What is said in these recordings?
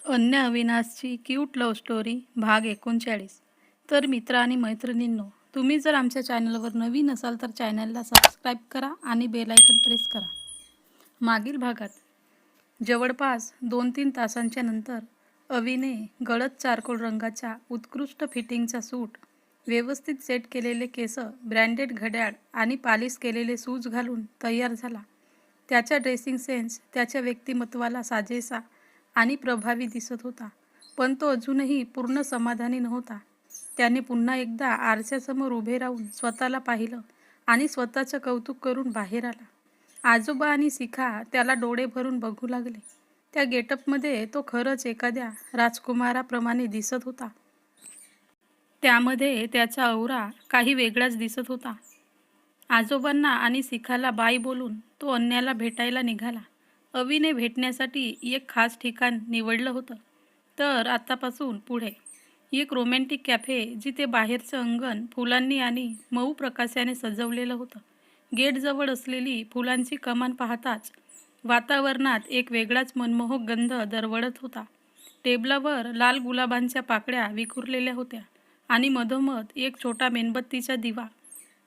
अन्य अविनाशची cute love story भाग 39. तर मित्र आणि मैत्रिणींनो, तुम्ही जर आमच्या चॅनलवर नवीन असाल तर चॅनलला सबस्क्राईब करा आणि बेल आयकन प्रेस करा. मागील भागात जवळपास 2-3 तासांच्या नंतर अविने गडद चारकोल रंगाच्या उत्कृष्ट फिटिंगचा सूट, व्यवस्थित सेट केलेले केस, ब्रँडेड घड्याळ आणि पॉलिश केलेले शूज घालून तयार झाला. त्याचा ड्रेसिंग सेन्स त्याच्या व्यक्तिमत्वाला साजेसा आणि प्रभावी दिसत होता, पण तो अजूनही पूर्ण समाधानी नव्हता. त्याने पुन्हा एकदा आरशासमोर उभे राहून स्वतःला पाहिलं आणि स्वतःचं कौतुक करून बाहेर आला. आजोबा आणि शिखा त्याला डोळे भरून बघू लागले. त्या गेटअपमध्ये तो खरंच एखाद्या राजकुमाराप्रमाणे दिसत होता. त्यामध्ये त्याचा औरा काही वेगळाच दिसत होता. आजोबांना आणि शिखाला बाय बोलून तो अन्याला भेटायला निघाला. अविने भेटण्यासाठी एक खास ठिकाण निवडलं होतं. तर आतापासून पुढे एक रोमॅन्टिक कॅफे, जिथे बाहेरचं अंगण फुलांनी आणि मऊ प्रकाशाने सजवलेलं होतं. गेटजवळ असलेली फुलांची कमान पाहताच वातावरणात एक वेगळाच मनमोहक गंध दरवळत होता. टेबलावर लाल गुलाबांच्या पाकळ्या विखुरलेल्या होत्या आणि मधोमध एक छोटा मेणबत्तीचा दिवा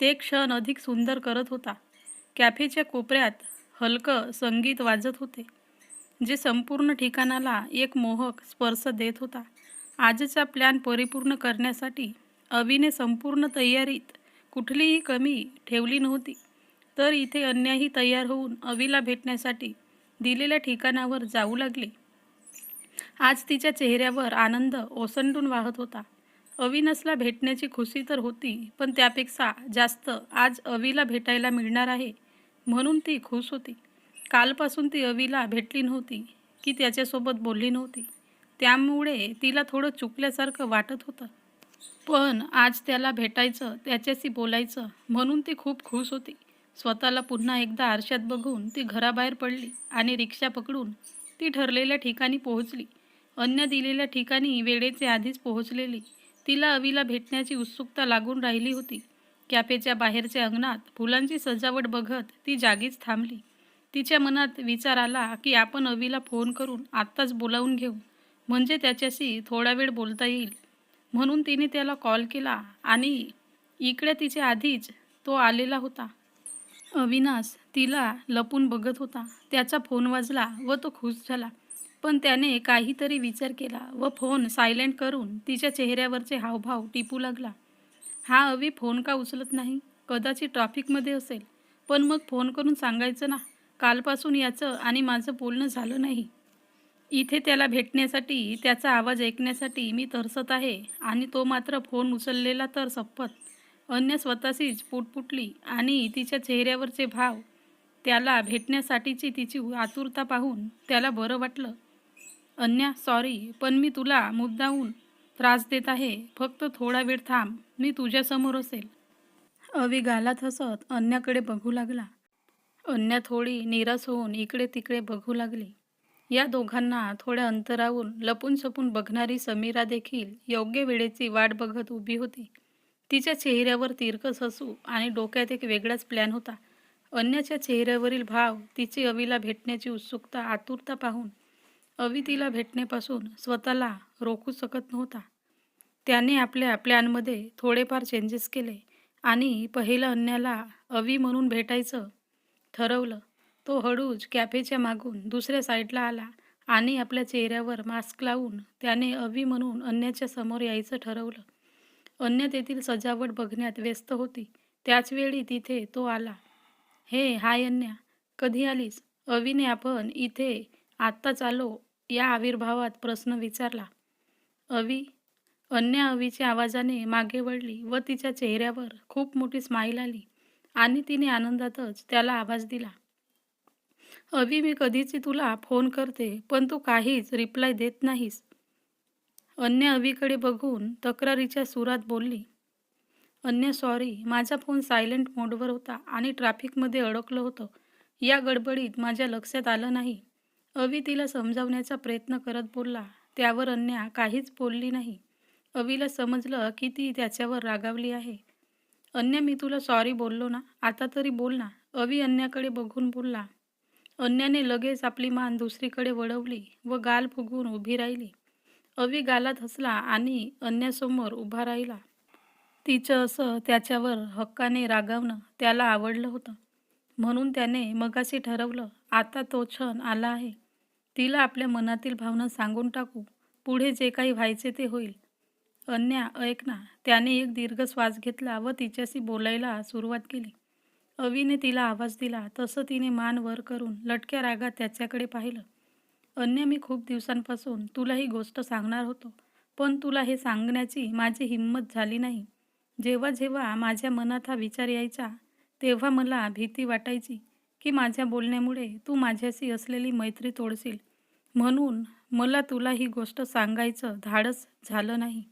ते क्षण अधिक सुंदर करत होता. कॅफेच्या कोपऱ्यात हलकं संगीत वाजत होते, जे संपूर्ण ठिकाणाला एक मोहक स्पर्श देत होता. आजचा प्लॅन परिपूर्ण करण्यासाठी अविने संपूर्ण तयारीत कुठलीही कमी ठेवली नव्हती. तर इथे अन्याही तयार होऊन अविला भेटण्यासाठी दिलेल्या ठिकाणावर जाऊ लागली. आज तिच्या चेहऱ्यावर आनंद ओसंडून वाहत होता. अविनाशला भेटण्याची खुशी तर होती, पण त्यापेक्षा जास्त आज अविला भेटायला मिळणार आहे म्हणून ती खुश होती. कालपासून ती अविला भेटली नव्हती की त्याच्यासोबत बोलली नव्हती, त्यामुळे तिला थोडं चुकल्यासारखं वाटत होतं. पण आज त्याला भेटायचं, त्याच्याशी बोलायचं म्हणून ती खूप खुश होती. स्वतःला पुन्हा एकदा आरशात बघून ती घराबाहेर पडली आणि रिक्षा पकडून ती ठरलेल्या ठिकाणी पोहोचली. अन्य दिलेल्या ठिकाणी वेळेचे आधीच पोहोचलेली तिला अविला भेटण्याची उत्सुकता लागून राहिली होती. कॅफेच्या बाहेरच्या अंगणात फुलांची सजावट बघत ती जागीच थांबली. तिच्या मनात विचार आला की आपण अविला फोन करून आत्ताच बोलावून घेऊ, म्हणजे त्याच्याशी थोडा वेळ बोलता येईल. म्हणून तिने त्याला कॉल केला आणि इकडे तिच्या आधीच तो आलेला होता. अविनाश तिला लपून बघत होता. त्याचा फोन वाजला व तो खुश झाला, पण त्याने काहीतरी विचार केला व फोन सायलेंट करून तिच्या चेहऱ्यावरचे हावभाव टिपू लागला. हा अवी फोन का उचलत नाही? कदाचित ट्रॅफिकमध्ये असेल. पण मग फोन करून सांगायचं ना, कालपासून याचं आणि माझं बोलणं झालं नाही. इथे त्याला भेटण्यासाठी, त्याचा आवाज ऐकण्यासाठी मी तरसत आहे आणि तो मात्र फोन उचललेला तर शपथ. अन्य स्वतःशीच पुटपुटली आणि तिच्या चेहऱ्यावरचे भाव, त्याला भेटण्यासाठीची तिची आतुरता पाहून त्याला बरं वाटलं. अन्या, सॉरी, पण मी तुला मुद्दामून त्रास देत आहे. फक्त थोडा वेळ थांब, मी तुझ्यासमोर असेल. अवी गालात हसत अन्याकडे बघू लागला. अन्या थोडी निराश होऊन इकडे तिकडे बघू लागली. या दोघांना थोड्या अंतरावरून लपून छपून बघणारी समीरा देखील योग्य वेळेची वाट बघत उभी होती. तिच्या चेहऱ्यावर तिरकस हसू आणि डोक्यात एक वेगळाच प्लॅन होता. अन्याच्या चेहऱ्यावरील भाव, तिची अवीला भेटण्याची उत्सुकता, आतुरता पाहून अवी तिला भेटण्यापासून स्वतःला रोखू शकत नव्हता. त्याने आपल्या प्लॅनमध्ये थोडेफार चेंजेस केले आणि पहिलं अन्याला अवी म्हणून भेटायचं ठरवलं. तो हळूच कॅफेच्या मागून दुसऱ्या साईडला आला आणि आपल्या चेहऱ्यावर मास्क लावून त्याने अवी म्हणून अन्याच्या समोर यायचं ठरवलं. अन्य तेथील सजावट बघण्यात व्यस्त होती. त्याचवेळी तिथे तो आला. हे, हाय अन्या, कधी आलीस? अवीने आपण इथे आत्ताच आलो या आविर्भावात प्रश्न विचारला. अवी? अन्या अवीच्या आवाजाने मागे वळली व तिच्या चेहऱ्यावर खूप मोठी स्माईल आली आणि तिने आनंदातच त्याला आवाज दिला. अवी, मी कधीची तुला फोन करते, पण तू काहीच रिप्लाय देत नाहीस. अन्या अवीकडे बघून तक्रारीच्या सुरात बोलली. अन्या, सॉरी, माझा फोन सायलेंट मोडवर होता आणि ट्रॅफिकमध्ये अडकलं होतं. या गडबडीत माझ्या लक्षात आलं नाही. अवी तिला समजावण्याचा प्रयत्न करत बोलला. त्यावर अन्या काहीच बोलली नाही. अवीला समजलं की ती त्याच्यावर रागावली आहे. अन्या, मी तुला सॉरी बोललो ना, आता तरी बोल ना. अवी अन्याकडे बघून बोलला. अन्याने लगेच आपली मान दुसरीकडे वळवली व गाल फुगवून उभी राहिली. अवी गालात हसला आणि अन्यासमोर उभा राहिला. तिचं असं त्याच्यावर हक्काने रागावणं त्याला आवडलं होतं. म्हणून त्याने मगाशी ठरवलं, आता तो क्षण आला आहे. तिला आपल्या मनातील भावना सांगून टाकू. पुढे जे काही व्हायचे ते होईल. अन्या ऐक ना. त्याने एक दीर्घ श्वास घेतला व तिच्याशी बोलायला सुरुवात केली. अवीने तिला आवाज दिला तसं तिने मान वर करून लटक्या रागात त्याच्याकडे पाहिलं. अन्या, मी खूप दिवसांपासून तुला ही गोष्ट सांगणार होतो, पण तुला हे सांगण्याची माझी हिंमत झाली नाही. जेव्हा जेव्हा माझ्या मनात हा विचार यायचा, तेव्हा मला भीती वाटायची की माझ्या बोलण्यामुळे तू माझ्याशी असलेली मैत्री तोडशील. म्हणून मला तुला ही गोष्ट सांगायचं धाडस झालं नाही.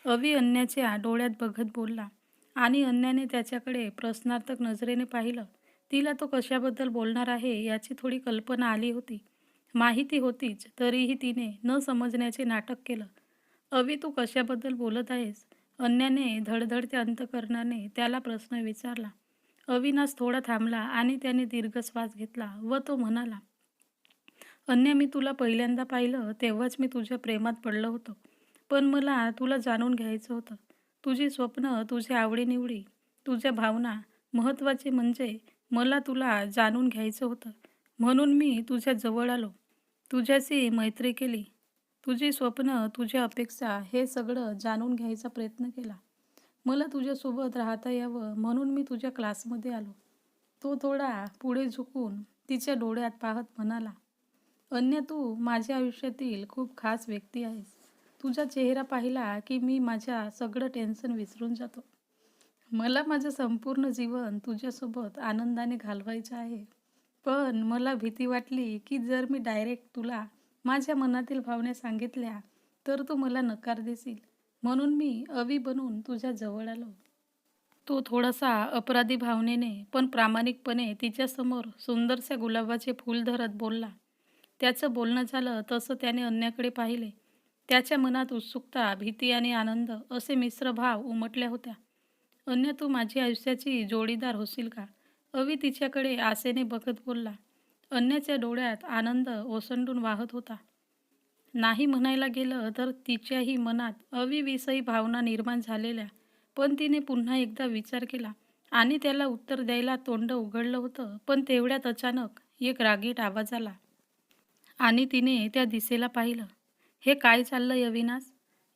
अवी अन्याच्या डोळ्यात बघत बोलला आणि अन्याने त्याच्याकडे प्रश्नार्थक नजरेने पाहिलं. तिला तो कशाबद्दल बोलणार आहे याची थोडी कल्पना आली होती. माहिती होतीच, तरीही तिने न समजण्याचे नाटक केलं. अवी, तू कशाबद्दल बोलत आहेस? अन्याने धडधडत्या अंतकरणाने त्याला प्रश्न विचारला. अविनाश थोडा थांबला आणि त्याने दीर्घ श्वास घेतला व तो म्हणाला, अन्या, मी तुला पहिल्यांदा पाहिलं तेव्हाच मी तुझ्या प्रेमात पडलो होतो. पण मला तुला जाणून घ्यायचं होतं. तुझी स्वप्न, तुझ्या आवडीनिवडी, तुझ्या भावना. महत्त्वाचे म्हणजे मला तुला जाणून घ्यायचं होतं. म्हणून मी तुझ्या जवळ आलो. तुझ्याशी मैत्री केली. तुझी स्वप्न, तुझ्या अपेक्षा हे सगळं जाणून घ्यायचा प्रयत्न केला. मला तुझ्यासोबत राहता यावं म्हणून मी तुझ्या क्लासमध्ये आलो. तो थोडा पुढे झुकून तिच्या डोळ्यात पाहत म्हणाला, अन्य, तू माझ्या आयुष्यातील खूप खास व्यक्ती आहेस. तुझा चेहरा पाहिला की मी माझ्या सगळं टेन्शन विसरून जातो. मला माझं संपूर्ण जीवन तुझ्यासोबत आनंदाने घालवायचं आहे. पण मला भीती वाटली की जर मी डायरेक्ट तुला माझ्या मनातील भावना सांगितल्या तर तू मला नकार देशील. म्हणून मी अवी बनून तुझ्या जवळ आलो. तो थोडासा अपराधी भावनेने पण प्रामाणिकपणे तिच्यासमोर सुंदरशा गुलाबाचे फूल धरत बोलला. त्याचं बोलणं झालं तसं त्याने अन्याकडे पाहिले. त्याच्या मनात उत्सुकता, भीती आणि आनंद असे मिश्र भाव उमटल्या होत्या. अन्य, तू माझी आयुष्याची जोडीदार होशील का? अवी तिच्याकडे आशेने बघत बोलला. अन्याच्या डोळ्यात आनंद ओसंडून वाहत होता. नाही म्हणायला गेलं तर तिच्याही मनात अवीविषयी भावना निर्माण झालेल्या, पण तिने पुन्हा एकदा विचार केला आणि त्याला उत्तर द्यायला तोंड उघडलं होतं. पण तेवढ्यात अचानक एक रागीट आवाज आला आणि तिने त्या दिशेला पाहिलं. हे काय चाललंय अविनाश?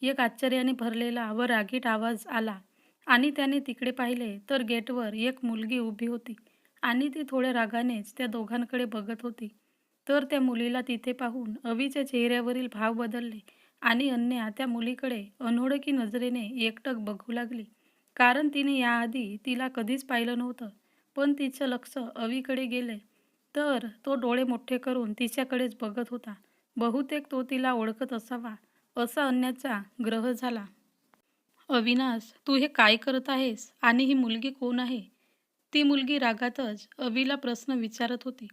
एक आश्चर्याने भरलेला व रागीट आवाज आला आणि त्याने तिकडे पाहिले तर गेटवर एक मुलगी उभी होती आणि ती थोड्या रागानेच त्या दोघांकडे बघत होती. तर त्या मुलीला तिथे पाहून अवीच्या चेहऱ्यावरील भाव बदलले आणि अन्या त्या मुलीकडे अनोळखी नजरेने एकटक बघू लागली. कारण तिने याआधी तिला कधीच पाहिलं नव्हतं. पण तिचं लक्ष अवीकडे गेले तर तो डोळे मोठे करून तिच्याकडेच बघत होता. बहुतेक तो तिला ओळखत असावा असा अन्याचा ग्रह झाला. अविनाश, तू हे काय करत आहेस आणि ही मुलगी कोण आहे? ती मुलगी रागातच अवीला प्रश्न विचारत होती.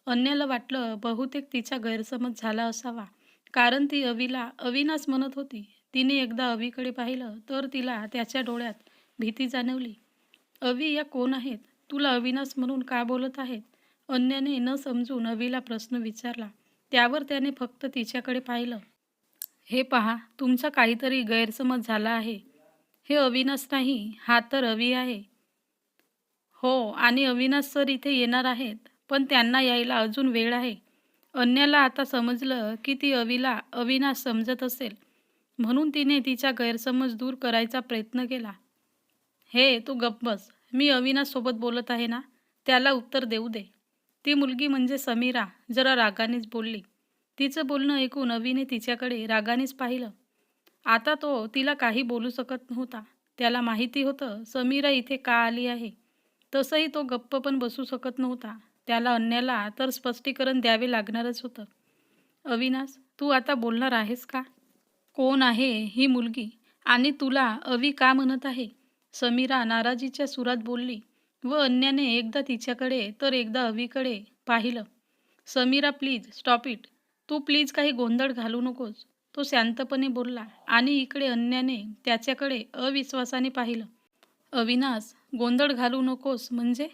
अन्याला वाटलं बहुतेक तिचा गैरसमज झाला असावा, कारण ती अवीला अविनाश म्हणत होती. तिने एकदा अवीकडे पाहिलं तर तिला त्याच्या डोळ्यात भीती जाणवली. अवी, या कोण आहेत? तुला अविनाश म्हणून का बोलत आहेत? अन्याने न समजून अवीला प्रश्न विचारला. त्यावर त्याने फक्त तिच्याकडे पाहिलं. हे पहा, तुमचा काहीतरी गैरसमज झाला आहे. हे अविनाश नाही, हा तर अवी आहे. हो, आणि अविनाश सर इथे येणार आहेत, पण त्यांना यायला अजून वेळ आहे. अन्याला आता समजलं की ती अवीला अविनाश समजत असेल, म्हणून तिने तिचा गैरसमज दूर करायचा प्रयत्न केला. हे, तू गप्प बस. मी अविनाश सोबत बोलत आहे ना, त्याला उत्तर देऊ दे. ती मुलगी म्हणजे समीरा जरा रागानेच बोलली. तिचं बोलणं ऐकून अवीने तिच्याकडे रागानेच पाहिलं. आता तो तिला काही बोलू शकत नव्हता. त्याला माहिती होतं समीरा इथे का आली आहे. तसंही तो गप्प पण बसू शकत नव्हता. त्याला अन्याला तर स्पष्टीकरण द्यावे लागणारच होतं. अविनाश, तू आता बोलणार आहेस का? कोण आहे ही मुलगी आणि तुला अवी का म्हणत आहे? समीरा नाराजीच्या सुरात बोलली व अन्याने एकदा तिच्याकडे तर एकदा अवीकडे पाहिलं. Samira, please stop it. तू प्लीज काही गोंधळ घालू नकोस. तो शांतपणे बोलला आणि इकडे अन्याने त्याच्याकडे अविश्वासाने पाहिलं. अविनाश, गोंधळ घालू नकोस म्हणजे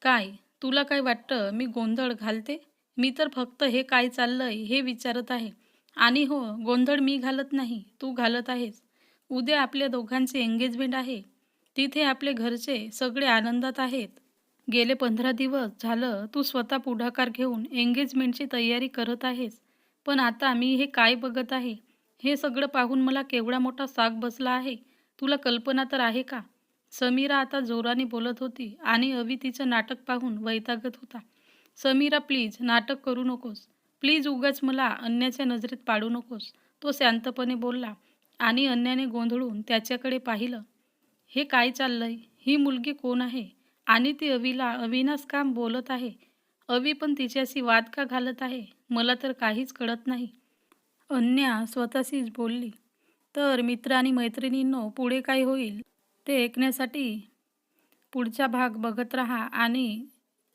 काय? तुला काय वाटतं मी गोंधळ घालते? मी तर फक्त हे काय चाललंय हे विचारत आहे. आणि हो, गोंधळ मी घालत नाही, तू घालत आहेस. उद्या आपल्या दोघांचे एंगेजमेंट आहे. तिथे आपले घरचे सगळे आनंदात आहेत. गेले 15 दिवस झालं तू स्वतः पुढाकार घेऊन एंगेजमेंटची तयारी करत आहेस. पण आता मी हे काय बघत आहे? हे सगळं पाहून मला केवढा मोठा साग बसला आहे. तुला कल्पना तर आहे का? समीरा आता जोराने बोलत होती आणि अवी तिचं नाटक पाहून वैतागत होता. समीरा प्लीज नाटक करू नकोस. प्लीज उगाच मला अन्याच्या नजरेत पाडू नकोस. तो शांतपणे बोलला आणि अन्याने गोंधळून त्याच्याकडे पाहिलं. हे काय चाललंय? ही मुलगी कोण आहे? आणि ती अवीला अविनाश का बोलत आहे? अवी पण तिच्याशी वाद का घालत आहे? मला तर काहीच कळत नाही. अन्या स्वतःशीच बोलली. तर मित्र आणि मैत्रिणींनो, पुढे काय होईल ते ऐकण्यासाठी पुढचा भाग बघत राहा आणि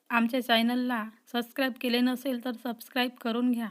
आमच्या चॅनलला सबस्क्राईब केले नसेल तर सबस्क्राईब करून घ्या.